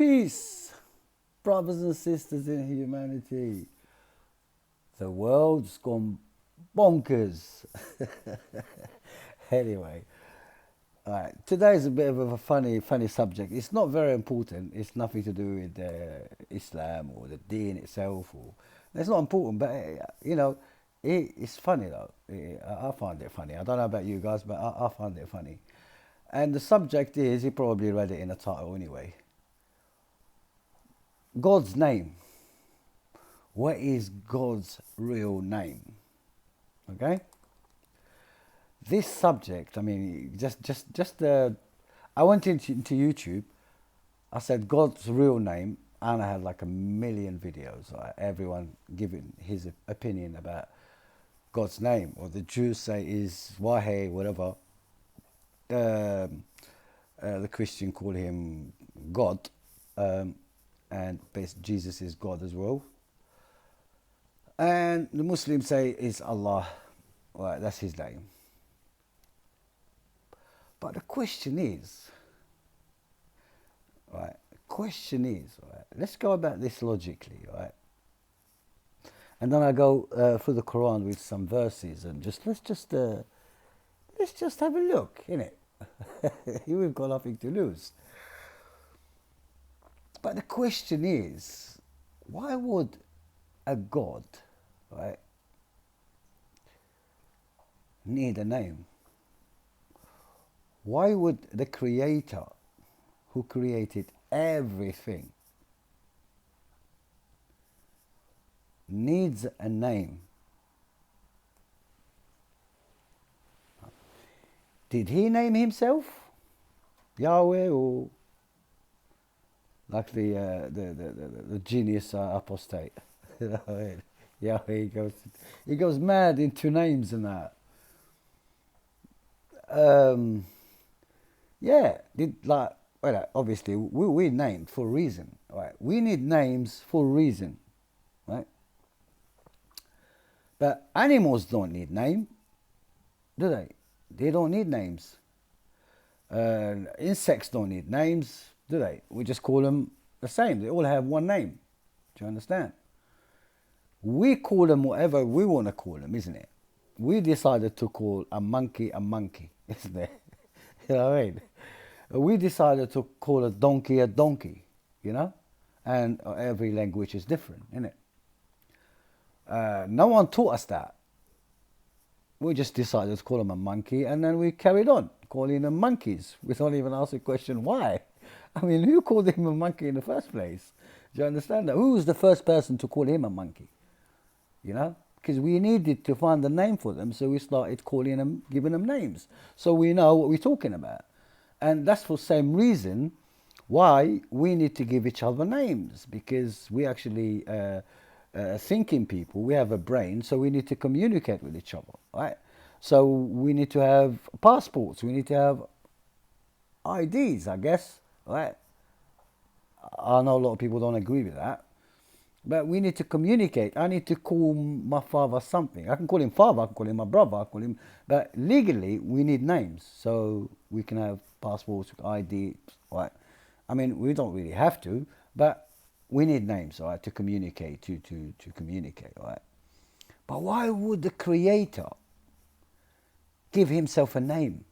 Peace, brothers and sisters in humanity. The world's gone bonkers. Anyway, today's a bit of a funny subject. It's not very important. It's nothing to do with Islam or the deen itself. It's not important, but it's funny though. I find it funny. I don't know about you guys, but I find it funny. And the subject is, you probably read it in the title anyway. God's name. What is God's real name? Okay. This subject, I mean, I went into YouTube. I said God's real name, and I had like a million videos. Everyone giving his opinion about God's name, or the Jews say is Wahe, whatever. The Christian call him God, and Jesus is God as well. And the Muslims say is Allah, right? That's his name. But the question is, right? Let's go about this logically, right? And then I go through the Quran with some verses, and let's just have a look, innit? We've got nothing to lose. But the question is, why would a God, right, need a name? Why would the Creator, who created everything, needs a name? Did he name himself Yahweh, or like the genius apostate? Yahweh he goes mad into names and that. Obviously we named for a reason, right? We need names for a reason, right? But animals don't need name, do they? They don't need names. Insects don't need names, do they? We just call them the same. They all have one name. Do you understand? We call them whatever we want to call them, isn't it? We decided to call a monkey, isn't it? You know what I mean? We decided to call a donkey, you know? And every language is different, isn't it? No one taught us that. We just decided to call them a monkey, and then we carried on calling them monkeys. We don't even ask the question why. I mean, who called him a monkey in the first place? Do you understand that? Who was the first person to call him a monkey? You know? Because we needed to find a name for them, so we started calling them, giving them names, so we know what we're talking about. And that's for the same reason why we need to give each other names, because we actually thinking people, we have a brain, so we need to communicate with each other, right? So we need to have passports, we need to have IDs, I guess, right? I know a lot of people don't agree with that, but we need to communicate. I need to call my father something. I can call him father, I can call him my brother, I can call him, but legally we need names so we can have passports, ID, right? I mean, we don't really have to, but we need names, right, to communicate, to communicate, right? But why would the Creator give himself a name?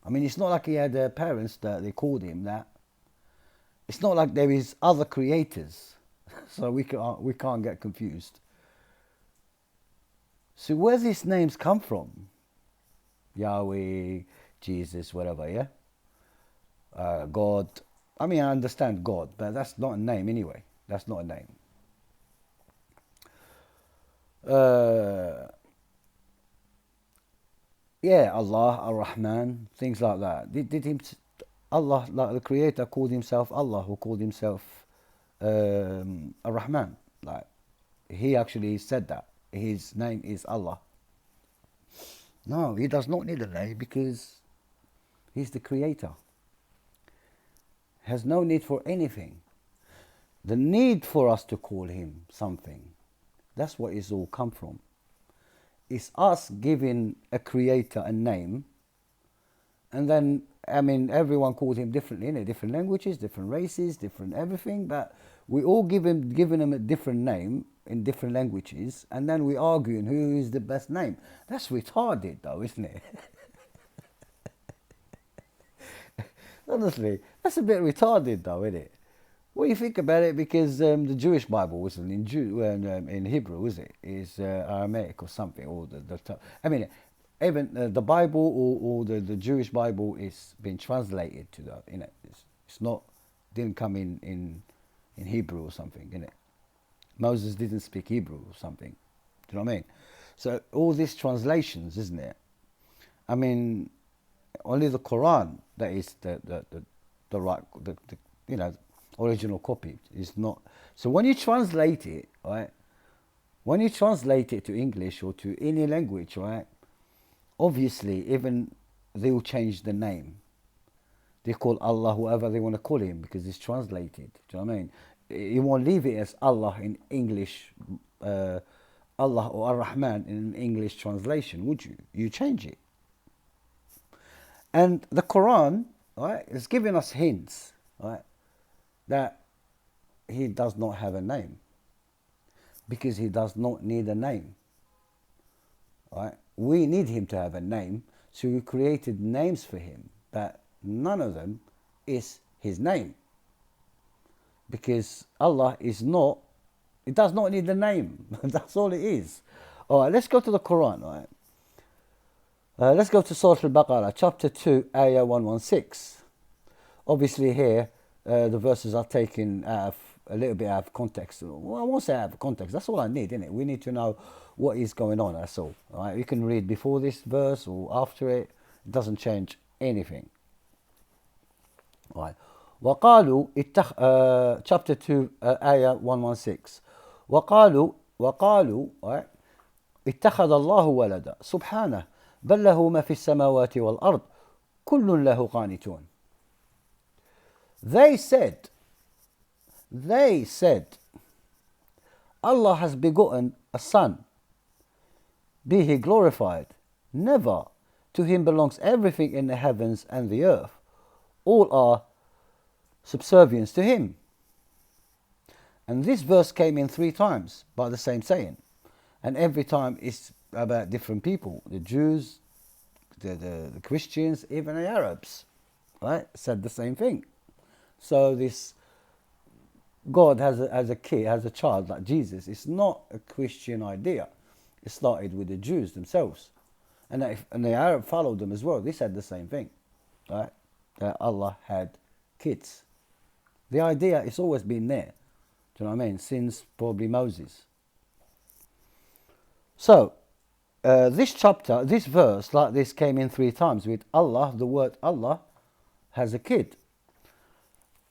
I mean, it's not like he had parents that they called him that. It's not like there is other creators, so we can't get confused. So where these names come from? Yahweh, Jesus, whatever, yeah? God. I mean, I understand God, but that's not a name anyway. That's not a name. Allah, Ar-Rahman, things like that. Allah, like the Creator, called himself Allah, who called himself Ar-Rahman. Like, he actually said that his name is Allah. No, he does not need a name because he's the Creator. Has no need for anything. The need for us to call him something, that's what it's all come from. It's us giving a Creator a name, And then, I mean, everyone called him differently, innit? Different languages, different races, different everything, but we all giving him a different name in different languages, and then we arguing who is the best name. That's retarded, though, isn't it? Honestly, that's a bit retarded, though, isn't it? Well, you think about it, because the Jewish Bible wasn't in Hebrew, is it? It's Aramaic or something, or I mean, even the Bible or the Jewish Bible is being translated to the, you know, it's not, didn't come in Hebrew or something, you know. Moses didn't speak Hebrew or something. Do you know what I mean? So all these translations, isn't it? I mean, only the Quran that is the right, the you know, original copy is not. So when you translate it, right? When you translate it to English or to any language, right? Obviously, even they will change the name. They call Allah whoever they want to call him because it's translated. Do you know what I mean? You won't leave it as Allah in English, Allah or Ar-Rahman in an English translation, would you? You change it. And the Quran, right, is giving us hints, right, that he does not have a name because he does not need a name. Right? We need him to have a name, so we created names for him, but none of them is his name. Because Allah is not, it does not need a name. That's all it is. Alright, let's go to the Quran, right? Let's go to Surah Al-Baqarah, chapter 2, ayah 116. Obviously here, the verses are taken out of, a little bit out of context. Well, I won't say out of context, that's all I need, isn't it? We need to know what is going on, that's all. Right? You can read before this verse or after it. It doesn't change anything. Right. وقالوا chapter 2 ayah 116 وقالوا right, اتخذ الله ولدا سبحانه بل له ما في السماوات والأرض كل له قانتون. They said Allah has begotten a son, be he glorified. Never. To him belongs everything in the heavens and the earth. All are subservience to him. And this verse came in 3 times by the same saying. And every time it's about different people. The Jews, the Christians, even the Arabs, right, said the same thing. So this God has a kid, has a child like Jesus. It's not a Christian idea. It started with the Jews themselves. And the Arab followed them as well. They said the same thing, right? That Allah had kids. The idea has always been there. Do you know what I mean? Since probably Moses. So, this chapter, this verse like this came in 3 times with Allah, the word Allah has a kid.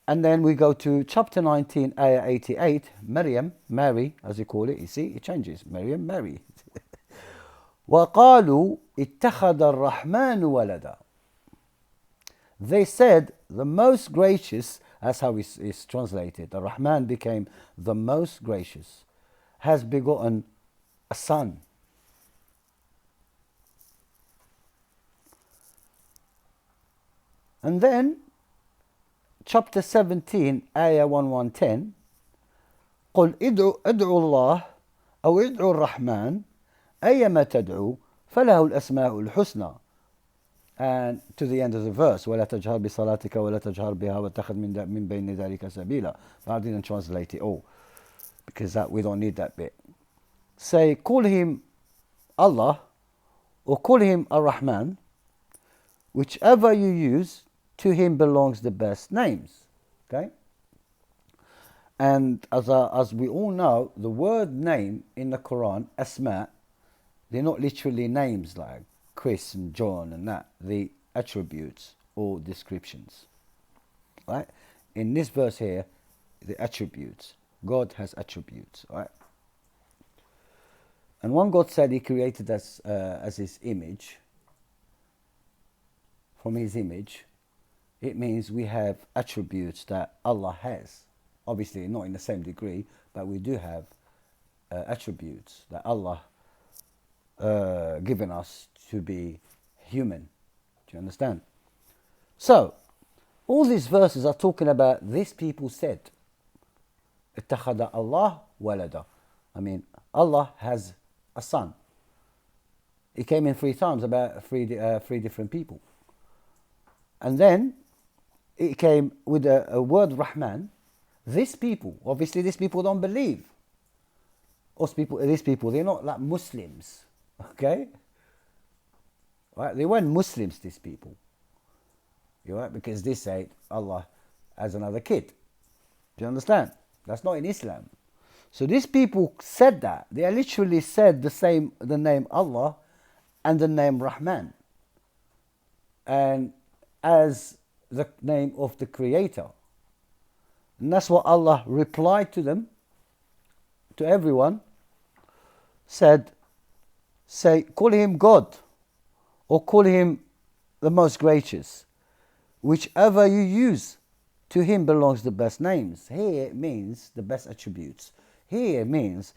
And then we go to chapter 19, ayah 88, Maryam, Mary, as you call it. You see, it changes. Maryam, Mary. وَقَالُوا اتَّخَذَ الرَّحْمَنُ وَلَدًا. They said, the most gracious, that's how it's translated. The Rahman became the most gracious, has begotten a son. And then, chapter 17, ayah 1110, قل ادعوا الله أو ادعوا الرحمن أيما تدعوا فله الأسماء الحسنى. And to the end of the verse, ولا تجهر بصلاتك ولا تجهر بها واتخذ من بين ذلك سبيلا. But I didn't translate it all because we don't need that bit. Say, call him Allah or call him Ar-Rahman, whichever you use, to him belongs the best names. Okay? And as we all know, the word name in the Quran, asma, they're not literally names like Chris and John and that. The attributes or descriptions. Right? In this verse here, the attributes. God has attributes. Right? And when God said he created us as his image, from his image, it means we have attributes that Allah has. Obviously, not in the same degree, but we do have attributes that Allah given us to be human. Do you understand? So, all these verses are talking about these people said, اتخذ Allah walada. I mean, Allah has a son. It came in 3 times about three different people. And then it came with a word Rahman. These people, obviously these people don't believe. These people, they're not like Muslims. Okay? Right? They weren't Muslims, these people. You right? Because they say Allah has another kid. Do you understand? That's not in Islam. So these people said that. They literally said the name Allah and the name Rahman. And as the name of the Creator. And that's what Allah replied to them, to everyone, say, call him God, or call him the most gracious. Whichever you use, to him belongs the best names. Here it means the best attributes. Here it means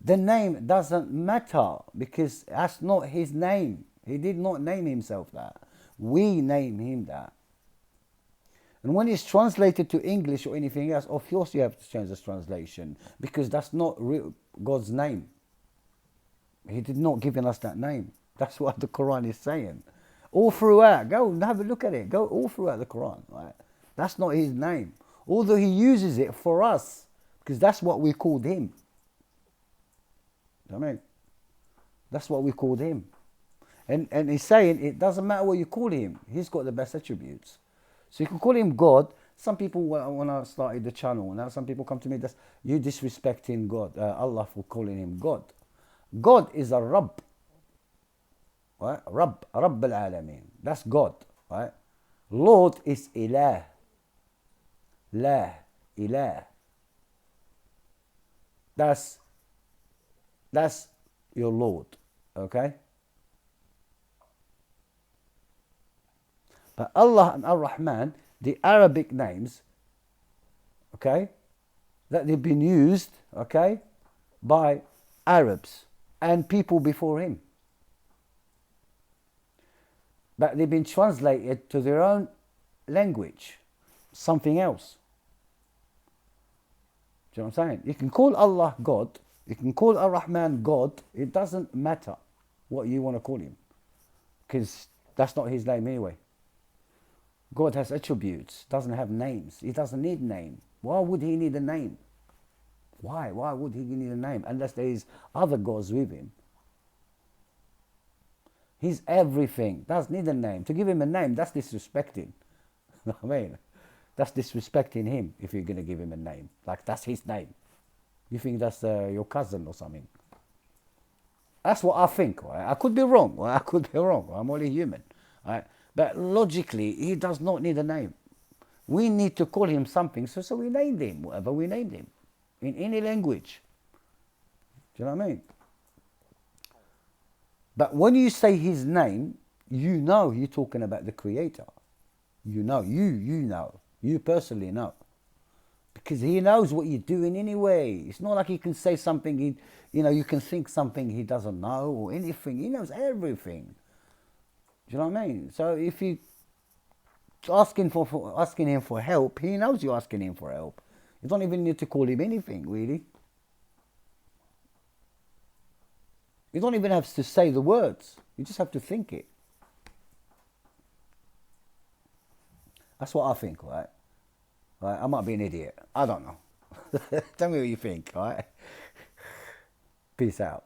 the name doesn't matter because that's not his name. He did not name himself that. We name him that. And when it's translated to English or anything else, of course you have to change this translation because that's not God's name. He did not give us that name. That's what the Quran is saying. All throughout, go and have a look at it. Go all throughout the Quran. Right? That's not his name. Although he uses it for us because that's what we called him. You know what I mean? That's what we called him. And he's saying it doesn't matter what you call him. He's got the best attributes. So you can call him God. Some people, when I started the channel, now some people come to me, you disrespecting God, Allah for calling him God. God is a Rabb. Right? Rabb al-Alameen. That's God. Right? Lord is Ilah. Ilah. That's your Lord. Okay? But Allah and Ar-Rahman, the Arabic names, okay, that they've been used, okay, by Arabs and people before him. But they've been translated to their own language, something else. Do you know what I'm saying? You can call Allah God, you can call Ar-Rahman God, it doesn't matter what you want to call him, because that's not his name anyway. God has attributes, doesn't have names. He doesn't need a name. Why would he need a name? Why? Why would he need a name? Unless there is other gods with him. He's everything. Doesn't need a name. To give him a name, that's disrespecting. You know what I mean? That's disrespecting him if you're going to give him a name. Like, that's his name. You think that's your cousin or something. That's what I think. Right? I could be wrong. Right? I could be wrong. I'm only human. Right? But logically, he does not need a name. We need to call him something, so we named him, whatever we named him, in any language. Do you know what I mean? But when you say his name, you know you're talking about the Creator. You know, you personally know. Because he knows what you're doing anyway. It's not like he can say something, you can think something he doesn't know or anything. He knows everything. Do you know what I mean? So if you asking him for help, he knows you're asking him for help. You don't even need to call him anything, really. You don't even have to say the words. You just have to think it. That's what I think, right? Right? I might be an idiot. I don't know. Tell me what you think, right? Peace out.